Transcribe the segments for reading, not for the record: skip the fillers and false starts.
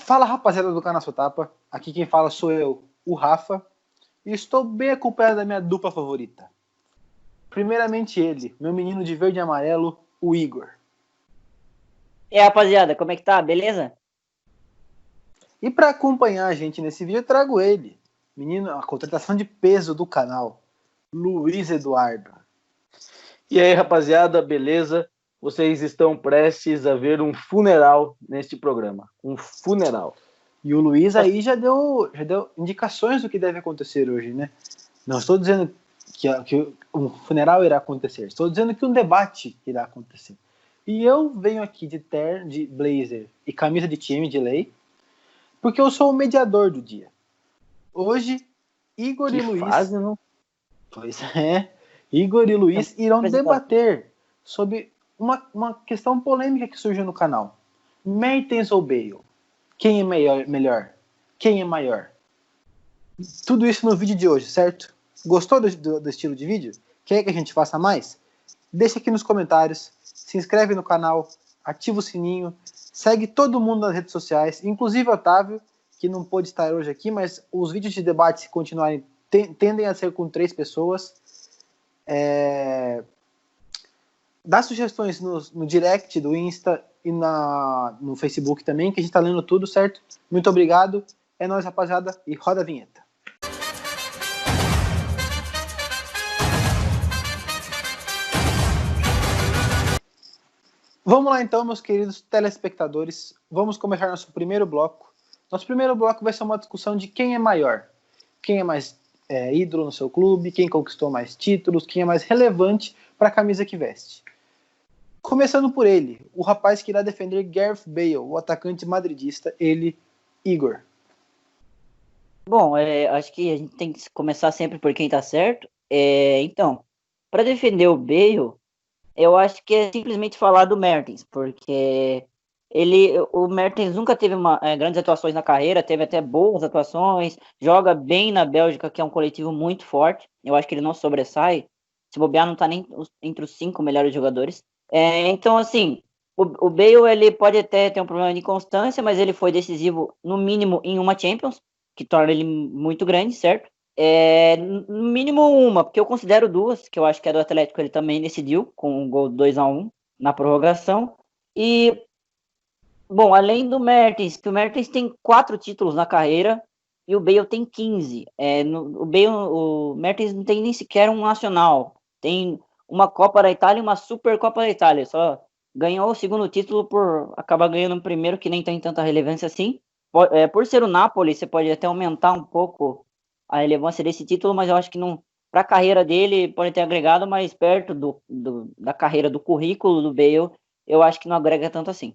Fala, rapaziada do Canal Sotapa, aqui quem fala sou eu, o Rafa, e estou bem acompanhado da minha dupla favorita. Primeiramente ele, meu menino de verde e amarelo, o Igor. E aí, rapaziada, como é que tá? Beleza? E para acompanhar a gente nesse vídeo eu trago ele, menino, a contratação de peso do canal, Luiz Eduardo. E aí, rapaziada, beleza? Vocês estão prestes a ver um funeral neste programa. Um funeral. E o Luiz aí já deu indicações do que deve acontecer hoje, né? Não estou dizendo que um funeral irá acontecer, estou dizendo que um debate irá acontecer. E eu venho aqui de terno, de blazer e camisa de time de lei, porque eu sou o mediador do dia. Hoje, Igor Que e Luiz... fase, não? Pois é. Igor e Luiz irão debater sobre uma questão polêmica que surgiu no canal. Mertens ou Bale? Quem é melhor? Quem é maior? Tudo isso no vídeo de hoje, certo? Gostou do estilo de vídeo? Quer que a gente faça mais? Deixa aqui nos comentários, se inscreve no canal, ativa o sininho, segue todo mundo nas redes sociais, inclusive o Otávio, que não pôde estar hoje aqui, mas os vídeos de debate, se continuarem, tendem a ser com 3 pessoas. Dá sugestões no direct do Insta e no Facebook também, que a gente tá lendo tudo, certo? Muito obrigado. É nóis, rapaziada, e roda a vinheta. Vamos lá então, meus queridos telespectadores. Vamos começar nosso primeiro bloco. Nosso primeiro bloco vai ser uma discussão de quem é maior. Quem é mais ídolo no seu clube, quem conquistou mais títulos, quem é mais relevante para a camisa que veste. Começando por ele, o rapaz que irá defender Gareth Bale, o atacante madridista, ele, Igor. Bom, acho que a gente tem que começar sempre por quem tá certo. Então, para defender o Bale, eu acho que é simplesmente falar do Mertens, porque o Mertens nunca teve grandes atuações na carreira, teve até boas atuações, joga bem na Bélgica, que é um coletivo muito forte. Eu acho que ele não sobressai. Se bobear, não tá nem entre os 5 melhores jogadores. Então, assim, o Bale ele pode até ter um problema de constância, mas ele foi decisivo, no mínimo, em uma Champions, que torna ele muito grande, certo? No mínimo uma, porque eu considero 2, que eu acho que a do Atlético ele também decidiu, com um gol 2-1 na prorrogação. E, bom, além do Mertens, que o Mertens tem 4 títulos na carreira e o Bale tem 15. O Mertens não tem nem sequer um nacional. Tem uma Copa da Itália e uma Supercopa da Itália. Só ganhou o segundo título por acabar ganhando o primeiro, que nem tem tanta relevância assim. Por ser o Napoli, você pode até aumentar um pouco a relevância desse título, mas eu acho que não, para a carreira dele pode ter agregado, mas perto da carreira, do currículo do Bale, eu acho que não agrega tanto assim.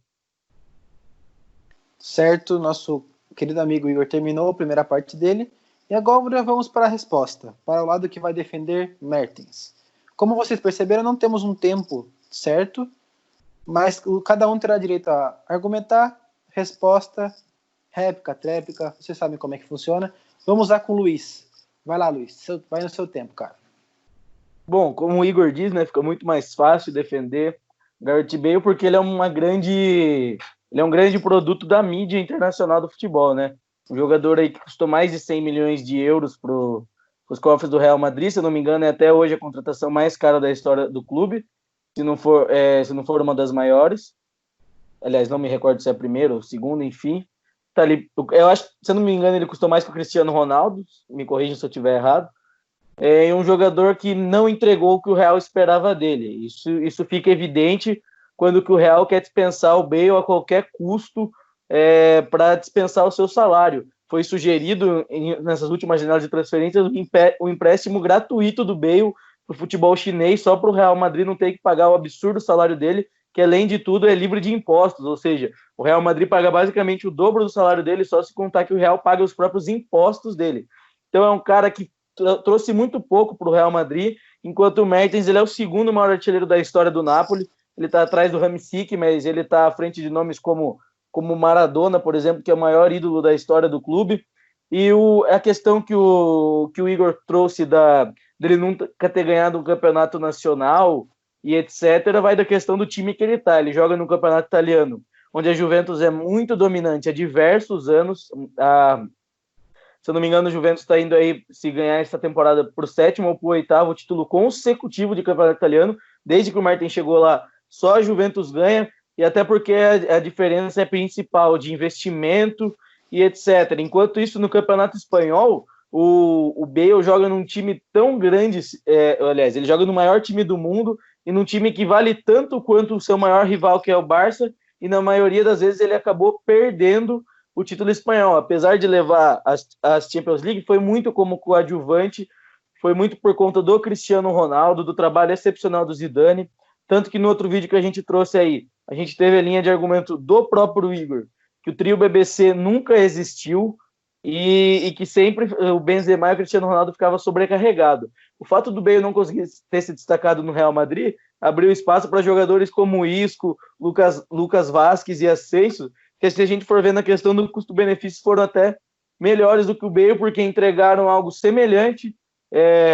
Certo, nosso querido amigo Igor terminou a primeira parte dele, e agora vamos para a resposta, para o lado que vai defender Mertens. Como vocês perceberam, não temos um tempo certo, mas cada um terá direito a argumentar, resposta, réplica, tréplica, vocês sabem como é que funciona. Vamos lá com o Luiz. Vai lá, Luiz, vai no seu tempo, cara. Bom, como o Igor diz, né, fica muito mais fácil defender Gareth Bale porque ele é um grande produto da mídia internacional do futebol, né? Um jogador aí que custou mais de 100 milhões de euros para os cofres do Real Madrid, se eu não me engano, é até hoje a contratação mais cara da história do clube, se não for uma das maiores. Aliás, não me recordo se é a primeira ou segunda, enfim. Tá ali, eu acho, se eu não me engano, ele custou mais que o Cristiano Ronaldo, me corrija se eu estiver errado. É um jogador que não entregou o que o Real esperava dele. Isso fica evidente quando que o Real quer dispensar o Bale a qualquer custo para dispensar o seu salário. Foi sugerido nessas últimas janelas de transferências o empréstimo gratuito do Bale para o futebol chinês, só para o Real Madrid não ter que pagar o absurdo salário dele, que além de tudo é livre de impostos, ou seja, o Real Madrid paga basicamente o dobro do salário dele, só se contar que o Real paga os próprios impostos dele. Então é um cara que trouxe muito pouco para o Real Madrid, enquanto o Mertens ele é o segundo maior artilheiro da história do Napoli. Ele está atrás do Hamsik, mas ele está à frente de nomes como Maradona, por exemplo, que é o maior ídolo da história do clube. E a questão que o Igor trouxe dele nunca ter ganhado um campeonato nacional e etc., vai da questão do time que ele está. Ele joga no campeonato italiano, onde a Juventus é muito dominante há diversos anos. Se eu não me engano, o Juventus está indo aí, se ganhar essa temporada, para o 7º ou para o 8º título consecutivo de campeonato italiano. Desde que o Mertens chegou lá, só a Juventus ganha, e até porque a diferença é principal de investimento e etc. Enquanto isso, no campeonato espanhol, o Bale joga num time tão grande, aliás, ele joga no maior time do mundo e num time que vale tanto quanto o seu maior rival, que é o Barça, e na maioria das vezes ele acabou perdendo o título espanhol, apesar de levar as Champions League, foi muito como coadjuvante, foi muito por conta do Cristiano Ronaldo, do trabalho excepcional do Zidane, tanto que no outro vídeo que a gente trouxe aí, a gente teve a linha de argumento do próprio Igor, que o trio BBC nunca existiu e que sempre o Benzema e o Cristiano Ronaldo ficavam sobrecarregados. O fato do Bale não conseguir ter se destacado no Real Madrid abriu espaço para jogadores como Isco, Lucas Vázquez e Asensio, que se a gente for ver na questão do custo-benefício, foram até melhores do que o Bale, porque entregaram algo semelhante,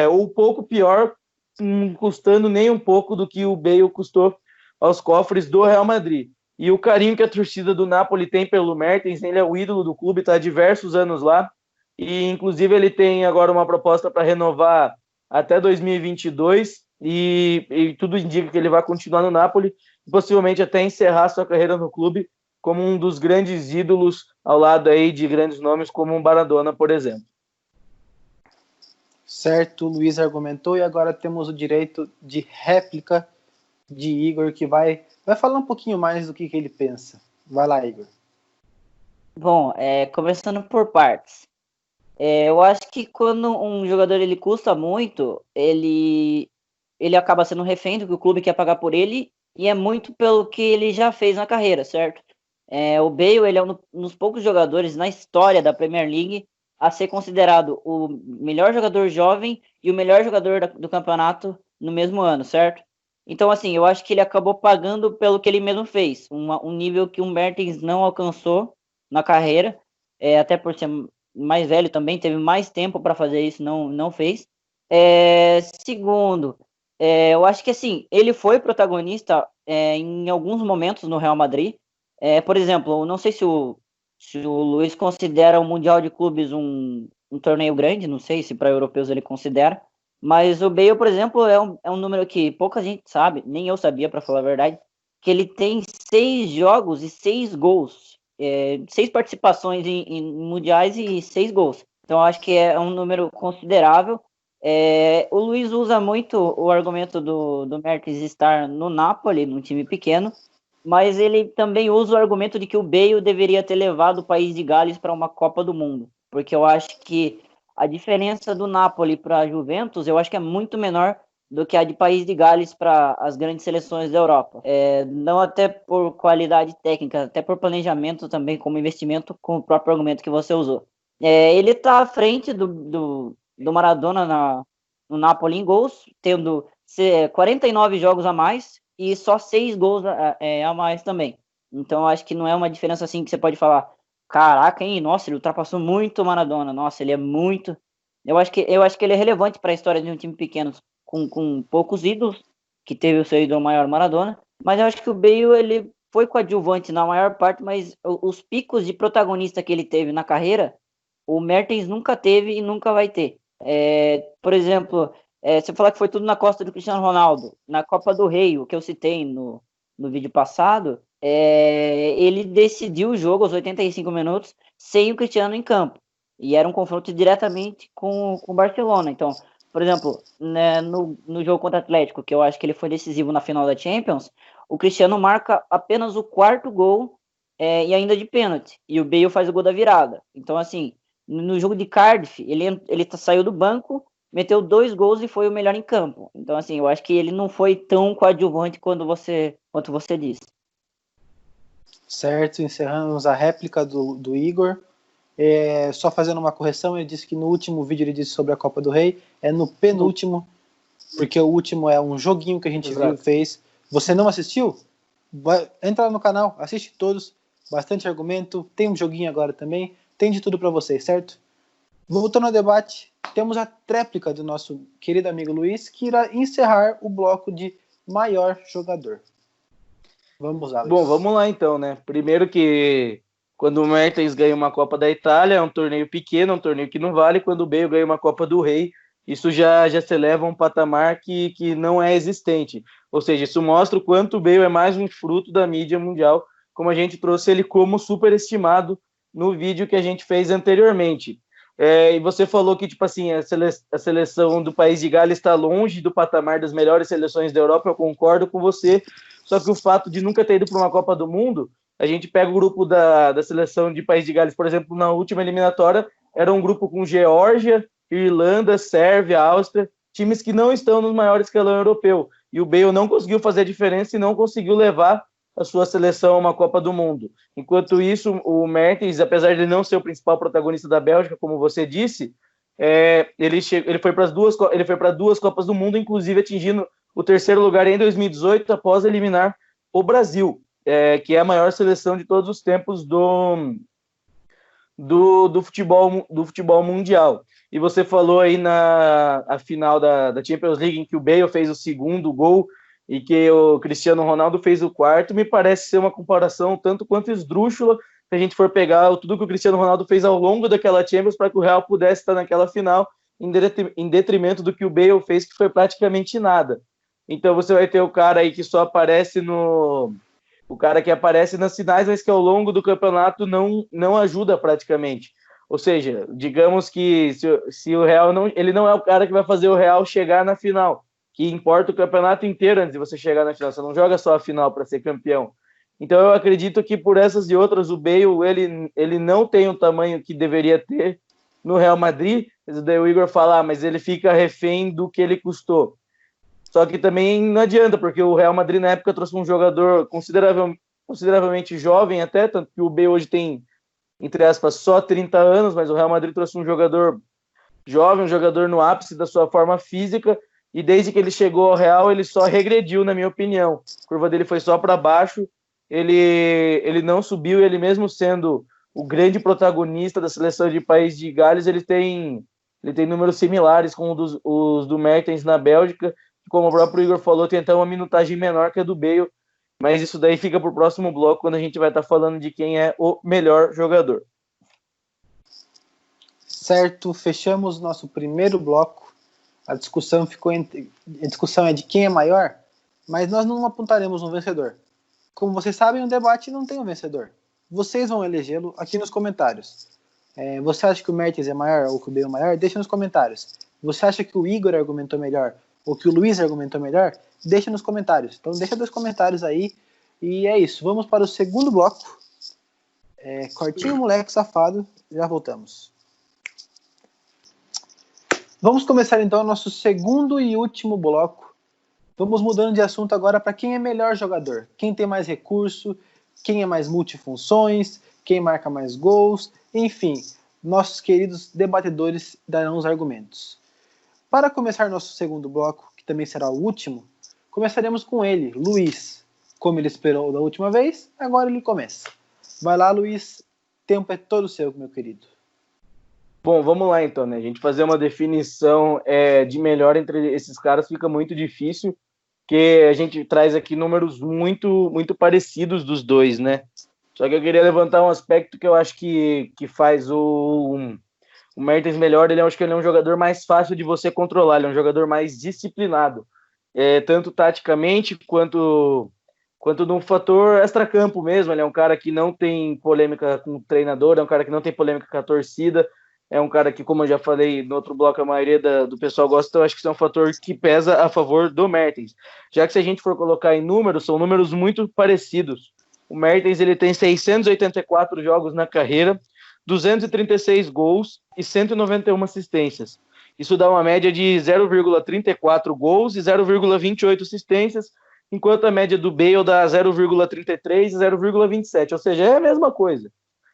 ou pouco pior, não custando nem um pouco do que o Bale custou aos cofres do Real Madrid. E o carinho que a torcida do Napoli tem pelo Mertens, ele é o ídolo do clube, está há diversos anos lá, e inclusive ele tem agora uma proposta para renovar até 2022, e tudo indica que ele vai continuar no Napoli, e possivelmente até encerrar sua carreira no clube, como um dos grandes ídolos ao lado aí de grandes nomes como o Maradona, por exemplo. Certo, o Luiz argumentou e agora temos o direito de réplica de Igor, que vai falar um pouquinho mais do que ele pensa. Vai lá, Igor. Bom, começando por partes. Eu acho que quando um jogador ele custa muito, ele acaba sendo refém do que o clube quer pagar por ele, e é muito pelo que ele já fez na carreira, certo? O Bale ele é um dos poucos jogadores na história da Premier League a ser considerado o melhor jogador jovem e o melhor jogador do campeonato no mesmo ano, certo? Então, assim, eu acho que ele acabou pagando pelo que ele mesmo fez, um nível que o Mertens não alcançou na carreira, até por ser mais velho também, teve mais tempo para fazer isso, não fez. Segundo, eu acho que assim, ele foi protagonista em alguns momentos no Real Madrid. Por exemplo, eu não sei se o Luiz considera o Mundial de Clubes um torneio grande, não sei se para europeus ele considera, mas o Bale, por exemplo, é um número que pouca gente sabe, nem eu sabia, para falar a verdade, que ele tem 6 jogos e 6 gols, 6 participações em mundiais e 6 gols. Então, eu acho que é um número considerável. O Luiz usa muito o argumento do Mertens estar no Napoli, num time pequeno, mas ele também usa o argumento de que o Bale deveria ter levado o país de Gales para uma Copa do Mundo, porque eu acho que a diferença do Napoli para a Juventus, eu acho que é muito menor do que a de País de Gales para as grandes seleções da Europa. Não até por qualidade técnica, até por planejamento também, como investimento, com o próprio argumento que você usou. Ele está à frente do Maradona no Napoli em gols, tendo 49 jogos a mais e só 6 gols a mais também. Então, eu acho que não é uma diferença assim que você pode falar, caraca, hein? Nossa, ele ultrapassou muito o Maradona. Nossa, ele é muito... Eu acho que ele é relevante para a história de um time pequeno com poucos ídolos, que teve o seu ídolo maior, Maradona. Mas eu acho que o Bale, ele foi coadjuvante na maior parte, mas os picos de protagonista que ele teve na carreira, o Mertens nunca teve e nunca vai ter. Por exemplo, você falar que foi tudo na costa do Cristiano Ronaldo, na Copa do Rei, o que eu citei no vídeo passado, ele decidiu o jogo aos 85 minutos sem o Cristiano em campo. E era um confronto diretamente com o Barcelona. Então, por exemplo, né, no jogo contra o Atlético, que eu acho que ele foi decisivo na final da Champions, o Cristiano marca apenas o 4º gol e ainda de pênalti. E o Bale faz o gol da virada. Então, assim, no jogo de Cardiff, ele saiu do banco, meteu 2 gols e foi o melhor em campo. Então, assim, eu acho que ele não foi tão coadjuvante quanto você disse. Certo, encerramos a réplica do Igor. Só fazendo uma correção, ele disse que no último vídeo ele disse sobre a Copa do Rei, é no penúltimo, porque o último é um joguinho que a gente viu, fez. Você não assistiu? Entra lá no canal, assiste todos, bastante argumento, tem um joguinho agora também, tem de tudo para vocês, certo? Voltando ao debate, temos a tréplica do nosso querido amigo Luiz, que irá encerrar o bloco de maior jogador. Vamos lá, Luiz. Bom, vamos lá então, né? Primeiro que quando o Mertens ganha uma Copa da Itália, é um torneio pequeno, é um torneio que não vale. Quando o Bale ganha uma Copa do Rei, isso já se eleva a um patamar que não é existente. Ou seja, isso mostra o quanto o Bale é mais um fruto da mídia mundial, como a gente trouxe ele como superestimado no vídeo que a gente fez anteriormente. E você falou que, tipo assim, a seleção do país de Gales está longe do patamar das melhores seleções da Europa, eu concordo com você, só que o fato de nunca ter ido para uma Copa do Mundo, a gente pega o grupo da seleção de País de Gales, por exemplo, na última eliminatória, era um grupo com Geórgia, Irlanda, Sérvia, Áustria, times que não estão no maior escalão europeu. E o Bale não conseguiu fazer a diferença e não conseguiu levar a sua seleção a uma Copa do Mundo. Enquanto isso, o Mertens, apesar de não ser o principal protagonista da Bélgica, como você disse, ele foi para duas Copas do Mundo, inclusive atingindo o terceiro lugar em 2018, após eliminar o Brasil, que é a maior seleção de todos os tempos do futebol mundial. E você falou aí na final da Champions League, em que o Bale fez o segundo gol e que o Cristiano Ronaldo fez o quarto, me parece ser uma comparação tanto quanto esdrúxula, se a gente for pegar tudo que o Cristiano Ronaldo fez ao longo daquela Champions para que o Real pudesse estar naquela final, em detrimento do que o Bale fez, que foi praticamente nada. Então você vai ter o cara aí que só aparece o cara que aparece nas finais, mas que ao longo do campeonato não ajuda praticamente. Ou seja, digamos que se o Real ele não é o cara que vai fazer o Real chegar na final, que importa o campeonato inteiro antes de você chegar na final, você não joga só a final para ser campeão. Então eu acredito que por essas e outras, o Bale ele não tem o tamanho que deveria ter no Real Madrid, mas daí o Igor fala, mas ele fica refém do que ele custou. Só que também não adianta, porque o Real Madrid na época trouxe um jogador consideravelmente jovem até, tanto que o Bale hoje tem, entre aspas, só 30 anos, mas o Real Madrid trouxe um jogador jovem, um jogador no ápice da sua forma física, e desde que ele chegou ao Real, ele só regrediu, na minha opinião. A curva dele foi só para baixo, ele não subiu, ele mesmo sendo o grande protagonista da seleção de País de Gales, ele tem números similares com os do Mertens na Bélgica, como o próprio Igor falou, tem até uma minutagem menor que a do Bale, mas isso daí fica para o próximo bloco, quando a gente vai estar falando de quem é o melhor jogador. Certo, fechamos nosso primeiro bloco. A discussão é de quem é maior, mas nós não apontaremos um vencedor. Como vocês sabem, o debate não tem um vencedor. Vocês vão elegê-lo aqui nos comentários. Você acha que o Mertens é maior ou que o Bale é maior? Deixa nos comentários. Você acha que o Igor argumentou melhor ou que o Luiz argumentou melhor? Deixa nos comentários. Então deixa 2 comentários aí. E é isso. Vamos para o segundo bloco. Cortinho, moleque, safado. Já voltamos. Vamos começar então o nosso segundo e último bloco. Vamos mudando de assunto agora para quem é melhor jogador. Quem tem mais recurso, quem é mais multifunções, quem marca mais gols. Enfim, nossos queridos debatedores darão os argumentos. Para começar nosso segundo bloco, que também será o último, começaremos com ele, Luiz. Como ele esperou da última vez, agora ele começa. Vai lá, Luiz. Tempo é todo seu, meu querido. Bom, vamos lá então, né? A gente fazer uma definição de melhor entre esses caras fica muito difícil, porque a gente traz aqui números muito, muito parecidos dos dois, né? Só que eu queria levantar um aspecto que eu acho que faz o Mertens melhor. Eu acho que ele é um jogador mais fácil de você controlar, ele é um jogador mais disciplinado, tanto taticamente quanto no fator extracampo mesmo. Ele é um cara que não tem polêmica com o treinador, é um cara que não tem polêmica com a torcida, é um cara que, como eu já falei no outro bloco, a maioria do pessoal gosta, então eu acho que isso é um fator que pesa a favor do Mertens. Já que se a gente for colocar em números, são números muito parecidos. O Mertens ele tem 684 jogos na carreira, 236 gols e 191 assistências. Isso dá uma média de 0,34 gols e 0,28 assistências, enquanto a média do Bale dá 0,33 e 0,27, ou seja, é a mesma coisa.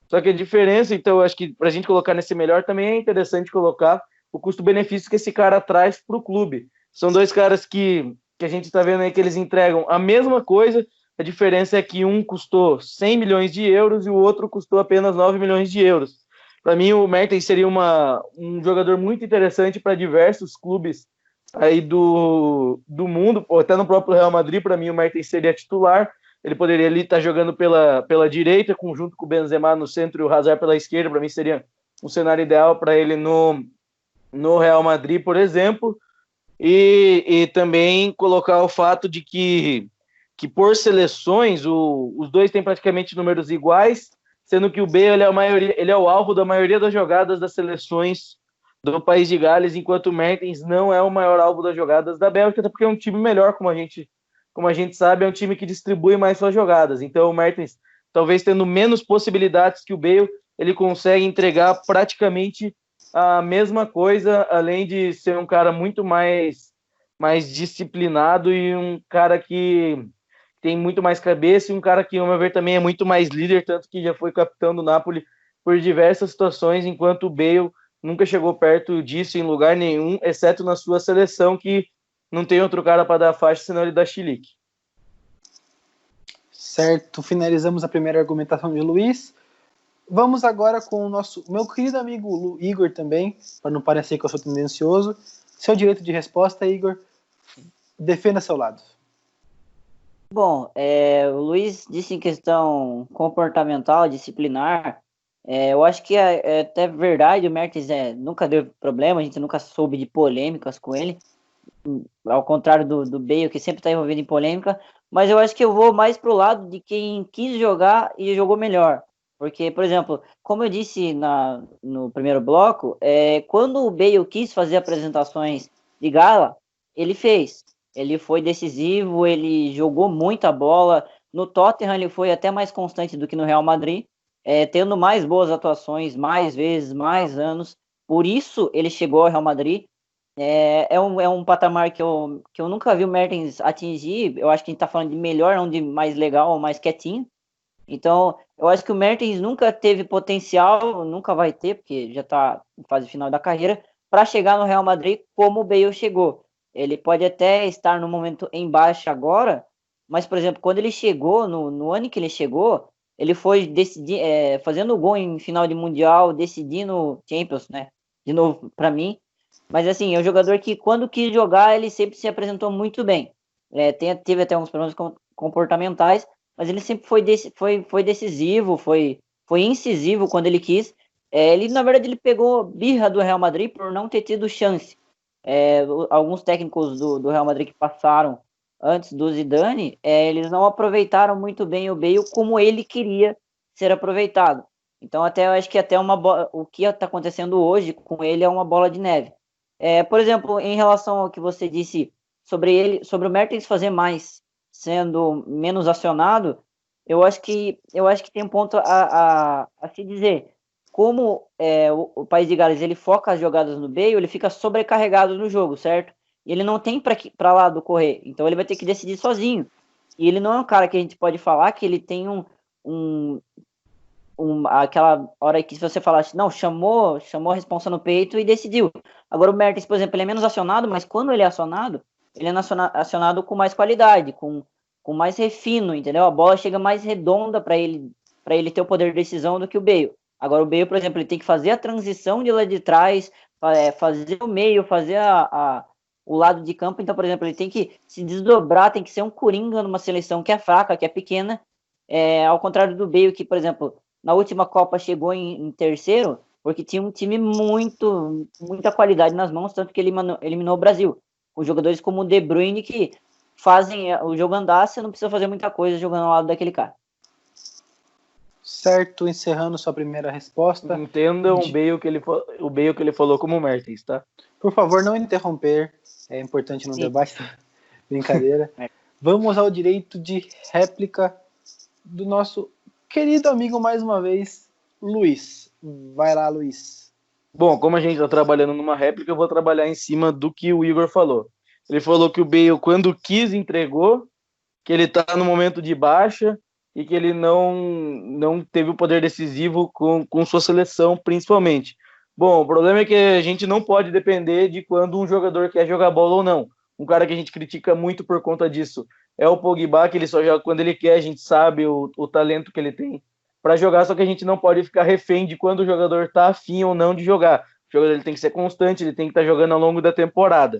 Só que a diferença, então, eu acho que para a gente colocar nesse melhor também é interessante colocar o custo-benefício que esse cara traz para o clube. São dois caras que a gente está vendo aí que eles entregam a mesma coisa, a diferença é que um custou 100 milhões de euros e o outro custou apenas 9 milhões de euros. Para mim, o Mertens seria um jogador muito interessante para diversos clubes aí do mundo, ou até no próprio Real Madrid. Para mim, o Mertens seria titular, Ele poderia ali estar jogando pela direita, junto com o Benzema no centro e o Hazard pela esquerda. Para mim seria um cenário ideal para ele no Real Madrid, por exemplo. E também colocar o fato de que por seleções, os dois têm praticamente números iguais, sendo que o Bale ele é o alvo da maioria das jogadas das seleções do país de Gales, enquanto o Mertens não é o maior alvo das jogadas da Bélgica, até porque é um time melhor, como a gente sabe, é um time que distribui mais suas jogadas. Então o Mertens, talvez tendo menos possibilidades que o Bale, ele consegue entregar praticamente a mesma coisa, além de ser um cara muito mais disciplinado e um cara que tem muito mais cabeça e um cara que, ao meu ver, também é muito mais líder, tanto que já foi capitão do Napoli por diversas situações, enquanto o Bale nunca chegou perto disso em lugar nenhum, exceto na sua seleção, que não tem outro cara para dar faixa, senão ele dá chilique. Certo, finalizamos a primeira argumentação de Luiz. Vamos agora com o meu querido amigo Igor também, para não parecer que eu sou tendencioso. Seu direito de resposta, Igor, defenda seu lado. Bom, o Luiz disse em questão comportamental, disciplinar. Eu acho que é até verdade, o Mertens nunca deu problema, a gente nunca soube de polêmicas com ele, ao contrário do Bale, que sempre está envolvido em polêmica, mas eu acho que eu vou mais pro lado de quem quis jogar e jogou melhor. Porque, por exemplo, como eu disse no primeiro bloco, quando o Bale quis fazer apresentações de gala, ele fez. Ele foi decisivo, ele jogou muita bola. No Tottenham ele foi até mais constante do que no Real Madrid, tendo mais boas atuações, mais vezes, mais anos. Por isso ele chegou ao Real Madrid. É um patamar que eu nunca vi o Mertens atingir. Eu acho que a gente está falando de melhor, não de mais legal ou mais quietinho. Então, eu acho que o Mertens nunca teve potencial, nunca vai ter, porque já está em fase final da carreira, para chegar no Real Madrid como o Bale chegou. Ele pode até estar no momento em baixa agora, mas, por exemplo, quando ele chegou, no ano que ele chegou, ele foi fazendo gol em final de Mundial, decidindo Champions, né? De novo, para mim. Mas, assim, é um jogador que, quando quis jogar, ele sempre se apresentou muito bem. Teve até uns problemas comportamentais, mas ele sempre foi decisivo, foi incisivo quando ele quis. Ele, na verdade, ele pegou birra do Real Madrid por não ter tido chance. Alguns técnicos do Real Madrid que passaram antes do Zidane, eles não aproveitaram muito bem o Bale como ele queria ser aproveitado. Então, até eu acho que o que está acontecendo hoje com ele é uma bola de neve. Por exemplo, em relação ao que você disse sobre o Mertens fazer mais, sendo menos acionado, eu acho que tem um ponto a se dizer. Como o país de Gales ele foca as jogadas no Bale, ele fica sobrecarregado no jogo, certo? E ele não tem para lado correr, então ele vai ter que decidir sozinho. E ele não é um cara que a gente pode falar que ele tem aquela hora que você falasse, não, chamou a responsa no peito e decidiu. Agora o Mertens, por exemplo, ele é menos acionado, mas quando ele é acionado, ele é acionado com mais qualidade, com mais refino, entendeu? A bola chega mais redonda para ele ter o poder de decisão do que o Bale. Agora o Bale, por exemplo, ele tem que fazer a transição de lá de trás, fazer o meio, fazer o lado de campo. Então, por exemplo, ele tem que se desdobrar, tem que ser um coringa numa seleção que é fraca, que é pequena, ao contrário do Bale, que, por exemplo, na última Copa chegou em terceiro, porque tinha um time muita qualidade nas mãos, tanto que ele eliminou o Brasil. Com jogadores como o De Bruyne, que fazem o jogo andar, você não precisa fazer muita coisa jogando ao lado daquele cara. Certo, encerrando sua primeira resposta. Entendam o Bale que ele falou como Mertens, tá? Por favor, não interromper. É importante no debate. Brincadeira. Vamos ao direito de réplica do nosso querido amigo, mais uma vez, Luiz. Vai lá, Luiz. Bom, como a gente está trabalhando numa réplica, eu vou trabalhar em cima do que o Igor falou. Ele falou que o Bale, quando quis, entregou, que ele está no momento de baixa e que ele não teve o poder decisivo com sua seleção, principalmente. Bom, o problema é que a gente não pode depender de quando um jogador quer jogar bola ou não. Um cara que a gente critica muito por conta disso é o Pogba, que ele só joga quando ele quer, a gente sabe o talento que ele tem para jogar, só que a gente não pode ficar refém de quando o jogador está afim ou não de jogar. O jogador ele tem que ser constante, ele tem que estar jogando ao longo da temporada.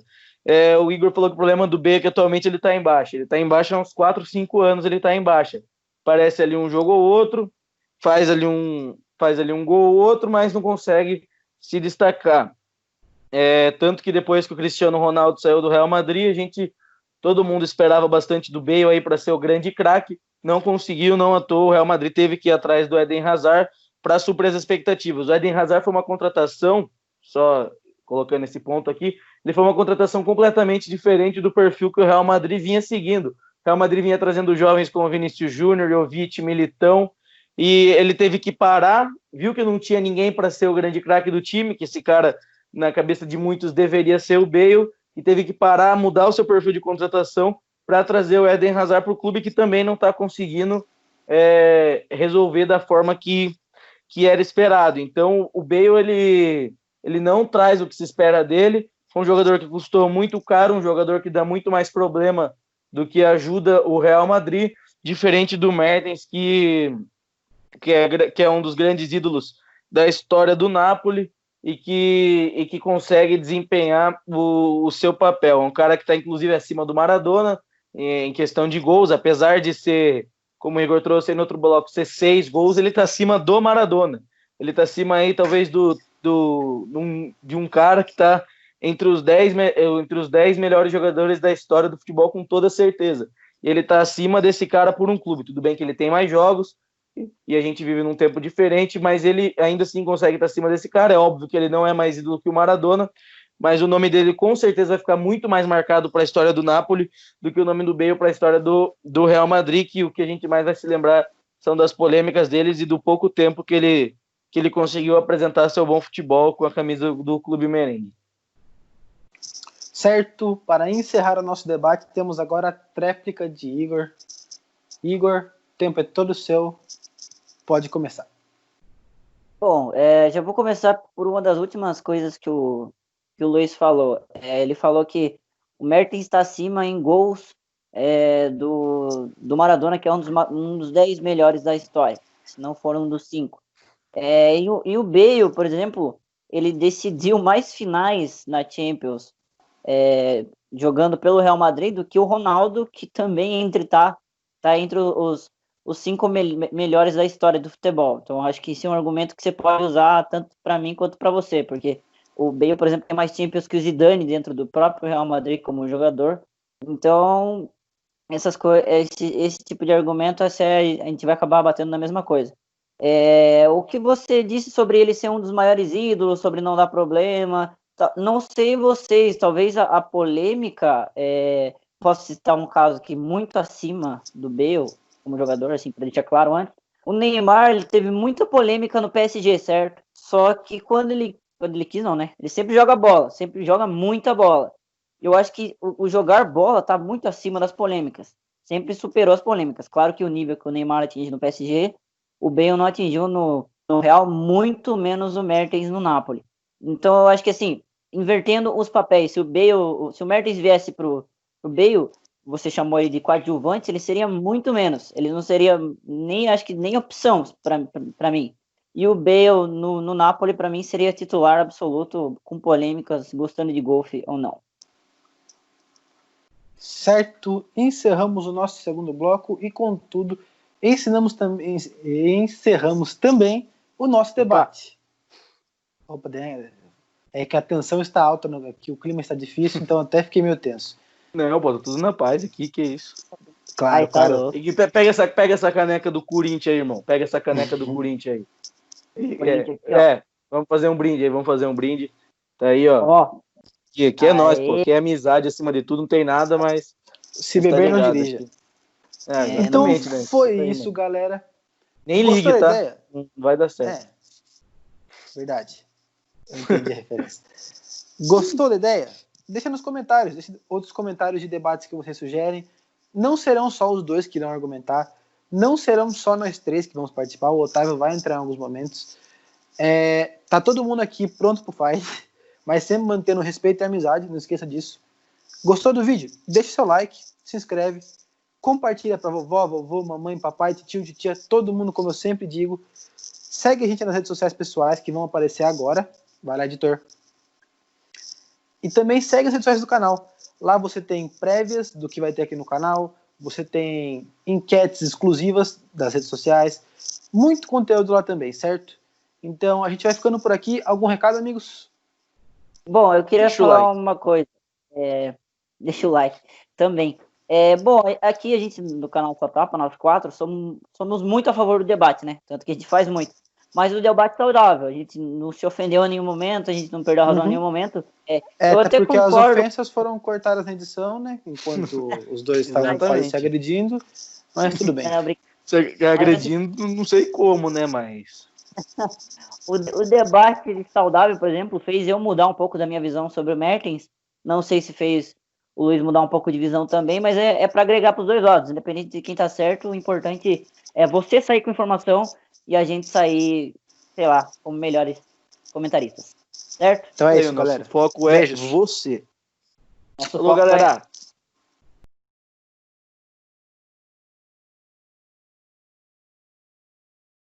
o Igor falou que o problema do Bale é que atualmente ele tá em baixa. Ele tá em baixa há uns 4, 5 anos, ele tá em baixa. Parece ali um jogo ou outro, faz ali um gol ou outro, mas não consegue se destacar. Tanto que depois que o Cristiano Ronaldo saiu do Real Madrid, todo mundo esperava bastante do Bale aí para ser o grande craque, não conseguiu, não à toa, o Real Madrid teve que ir atrás do Eden Hazard para suprir as expectativas. O Eden Hazard foi uma contratação, só colocando esse ponto aqui, ele foi uma contratação completamente diferente do perfil que o Real Madrid vinha seguindo. O Real Madrid vinha trazendo jovens como Vinícius Júnior, Jovic, Militão, e ele teve que parar, viu que não tinha ninguém para ser o grande craque do time, que esse cara, na cabeça de muitos, deveria ser o Bale, e teve que parar, mudar o seu perfil de contratação para trazer o Eden Hazard para o clube, que também não está conseguindo resolver da forma que era esperado. Então, o Bale, ele não traz o que se espera dele, foi um jogador que custou muito caro, um jogador que dá muito mais problema do que ajuda o Real Madrid, diferente do Mertens, que é um dos grandes ídolos da história do Napoli e que consegue desempenhar o seu papel. É um cara que está, inclusive, acima do Maradona em questão de gols, apesar de ser, como o Igor trouxe aí no outro bloco, ser 6 gols, ele está acima do Maradona. Ele está acima aí, talvez, de um cara que está entre os 10 melhores jogadores da história do futebol, com toda certeza. E ele está acima desse cara por um clube. Tudo bem que ele tem mais jogos, e a gente vive num tempo diferente, mas ele ainda assim consegue estar acima desse cara. É óbvio que ele não é mais ídolo que o Maradona, mas o nome dele com certeza vai ficar muito mais marcado para a história do Napoli do que o nome do Bale para a história do Real Madrid, que o que a gente mais vai se lembrar são das polêmicas deles e do pouco tempo que ele conseguiu apresentar seu bom futebol com a camisa do Clube Merengue. Certo, para encerrar o nosso debate, temos agora a tréplica de Igor. Igor, o tempo é todo seu, pode começar. Bom, já vou começar por uma das últimas coisas que o Luiz falou. Ele falou que o Mertens está acima em gols do Maradona, que é um dos 10 melhores da história, se não for um dos 5. E o Bale, por exemplo, ele decidiu mais finais na Champions jogando pelo Real Madrid do que o Ronaldo, que também tá entre os 5 melhores da história do futebol. Então, acho que isso é um argumento que você pode usar tanto para mim quanto para você, porque o Bale, por exemplo, tem mais Champions que o Zidane dentro do próprio Real Madrid como jogador. Então, esse tipo de argumento, a gente vai acabar batendo na mesma coisa. O que você disse sobre ele ser um dos maiores ídolos, sobre não dar problema, não sei vocês, talvez a polêmica, posso citar um caso que muito acima do Bale, como jogador, assim, para deixar claro antes. O Neymar, ele teve muita polêmica no PSG, certo? Só que quando ele quis, não, né? Ele sempre joga bola, sempre joga muita bola. Eu acho que o jogar bola tá muito acima das polêmicas. Sempre superou as polêmicas. Claro que o nível que o Neymar atinge no PSG, o Bale não atingiu no Real, muito menos o Mertens no Napoli. Então eu acho que, assim, invertendo os papéis, se o Mertens viesse pro Bale, você chamou ele de coadjuvante, ele seria muito menos. Ele não seria acho que nem opção para mim. E o Bale no Napoli, para mim, seria titular absoluto, com polêmicas, gostando de golfe ou não. Certo, encerramos o nosso segundo bloco e, contudo, encerramos também o nosso debate. Opa, é que a tensão está alta, que o clima está difícil, então até fiquei meio tenso. Não, pô, tá tudo na paz aqui, que isso. Claro, claro. Pega essa caneca do Corinthians aí, irmão. Pega essa caneca do Corinthians aí. Vamos fazer um brinde. Tá aí, ó. Aqui é nós, pô. Aqui é amizade acima de tudo, não tem nada, mas... Se beber, não dirija. Então foi isso, galera. Nem ligue, tá? Ideia? Não vai dar certo. Verdade. Eu entendi a referência. Gostou da ideia? Deixa nos comentários. Deixa outros comentários de debates que vocês sugerem. Não serão só os dois que irão argumentar. Não serão só nós três que vamos participar. O Otávio vai entrar em alguns momentos. Tá todo mundo aqui pronto pro fight, mas sempre mantendo respeito e amizade. Não esqueça disso. Gostou do vídeo? Deixa seu like, se inscreve, compartilha para vovô, mamãe, papai, tio, titia, todo mundo, como eu sempre digo. Segue a gente nas redes sociais pessoais que vão aparecer agora. Vai lá, editor. E também segue as redes sociais do canal. Lá você tem prévias do que vai ter aqui no canal, você tem enquetes exclusivas das redes sociais, muito conteúdo lá também, certo? Então a gente vai ficando por aqui. Algum recado, amigos? Bom, eu queria Deixa o falar like. uma coisa. Deixa o like também. Bom, aqui a gente, no canal Só Tapa, nós quatro, somos muito a favor do debate, né? Tanto que a gente faz muito. Mas o debate saudável, a gente não se ofendeu em nenhum momento, a gente não perdeu a razão em nenhum momento. Eu até porque concordo. as ofensas foram cortadas na edição, né? Enquanto os dois estavam quase se agredindo. Mas tudo bem. Se agredindo, não sei como, né? Mas. O debate saudável, por exemplo, fez eu mudar um pouco da minha visão sobre o Mertens. Não sei se fez o Luiz mudar um pouco de visão também, mas é para agregar para os dois lados. Independente de quem tá certo, o importante é você sair com informação e a gente sair, sei lá, como melhores comentaristas. Certo? Então é isso, o galera. nosso foco é Beijos. você. Nosso Falou, foco galera.